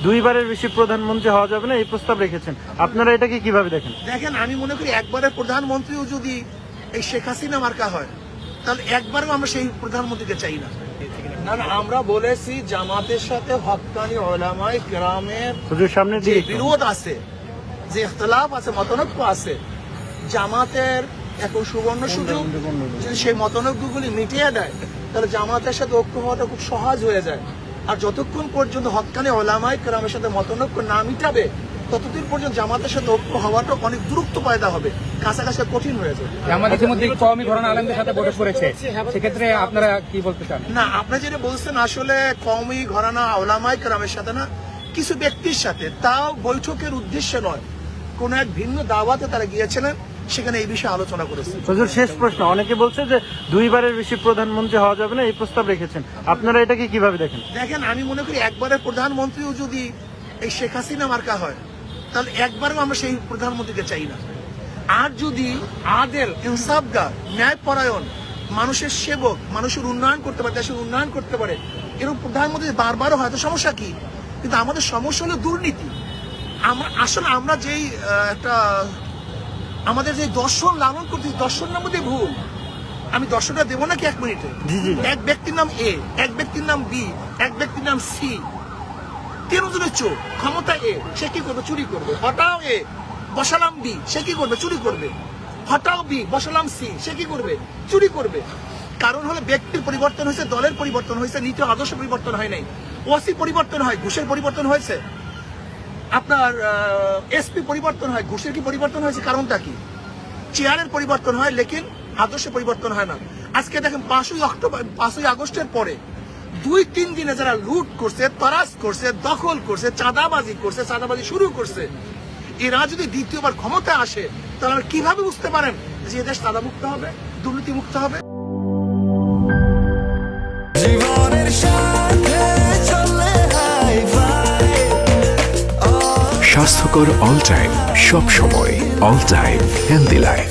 দুইবারের বেশি প্রধানমন্ত্রী হওয়া যাবে না এই প্রস্তাব রেখেছেন, আপনারা এটাকে কিভাবে দেখেন? দেখেন, আমি মনে করি একবারের প্রধানমন্ত্রীও যদি এই শেখ হাসিনা মার্কা হয়, তাহলে একবারও আমরা সেই প্রধানমন্ত্রীকে চাই না। আমরা বলেছি জামাতের সাথে হক্কানি উলামায়ে কেরামের সামনে যে বিরোধ আছে, যে ইখতিলাফ আছে, মতানৈক্য আছে, জামাতের এখন সুবর্ণ সুযোগ। যদি সেই মতানৈক্যগুলি মিটিয়ে দেয়, তাহলে জামাতের সাথে ঐক্য হওয়াটা খুব সহজ হয়ে যায়। আর যতক্ষণ পর্যন্ত হক্কানি উলামায়ে কেরামের সাথে মতানৈক্য না মিটাবে, ততদিন পর্যন্ত জামাতের সাথে ঐক্য হওয়াটা অনেক দূরত্ব পয়দা হবে, কাছাকাছি কঠিন হয়ে যাবে। জামাত ইতিমধ্যে কওমি ঘরানা আলেমদের সাথে বৈঠক করেছে, সেক্ষেত্রে আপনারা কি বলতে চান? না, আপনি যেটা বলছেন আসলে কওমি ঘরানা উলামায়ে কেরামের সাথে না, কিছু ব্যক্তির সাথে, তাও বৈঠকের উদ্দেশ্যে নয়, কোন এক ভিন্ন দাওয়াতে তারা গিয়েছিলেন, সেখানে এই বিষয়ে আলোচনা করেছে। হুজুর, শেষ প্রশ্ন, অনেকে বলছে যে দুইবারের বেশি প্রধানমন্ত্রী হওয়া যাবে না এই প্রস্তাব রেখেছেন, আপনারা এটাকে কিভাবে দেখেন? দেখেন, আমি মনে করি একবারের প্রধানমন্ত্রীও যদি এই শেখ হাসিনা মার্কা হয়, তাহলে একবারও আমরা সেই প্রধানমন্ত্রীকে চাই না। আর যদি আদেল, ইনসাফগার, ন্যায়পরায়ণ, মানুষের সেবক, মানুষের উন্নয়ন করতে পারে, দেশের উন্নয়ন করতে পারে, এরকম প্রধানমন্ত্রী বারবারও হয়তো সমস্যা কি, কিন্তু আমাদের সমস্যা হলো দুর্নীতি। আসলে আমরা যেই আমাদের যে দর্শন লালন করছি, দর্শনের মধ্যে ভুল। আমি দর্শনটা দেবো নাকি এক মিনিটে? এক ব্যক্তির নাম এ, এক ব্যক্তির নাম বি, এক ব্যক্তির নাম সি, তিনজনের চোখ, ক্ষমতা এ, সে কি করবে? চুরি করবে। হটাও এ, বসালাম বি, সে কি করবে? চুরি করবে। হটাও বি, বসালাম সি, সে কি করবে? চুরি করবে। কারণ হলো ব্যক্তির পরিবর্তন হয়েছে, দলের পরিবর্তন হয়েছে, নীতি আদর্শ পরিবর্তন হয় নাই। ওসি পরিবর্তন হয়, ঘুষের পরিবর্তন হয়েছে। আপনার এসপি পরিবর্তন হয়, ঘুষের কি পরিবর্তন হয়েছে? কারণটা কি? চেয়ারের পরিবর্তন হয়, লেকিন আদর্শ পরিবর্তন হয় না। আজকে দেখেন 5ই আগস্টের পরে 2-3 দিনে যারা লুট করছে, তরাস করছে, দখল করছে, চাঁদাবাজি শুরু করছে, এরা যদি দ্বিতীয়বার ক্ষমতায় আসে, তাহলে কিভাবে বুঝতে পারেন যে দেশ চাঁদামুক্ত হবে, দুর্নীতিমুক্ত হবে? জীবনের সাথে চলে স্বাস্থ্যকর অল টাইম, সব সময় অল টাইম হেলদি লাইফ।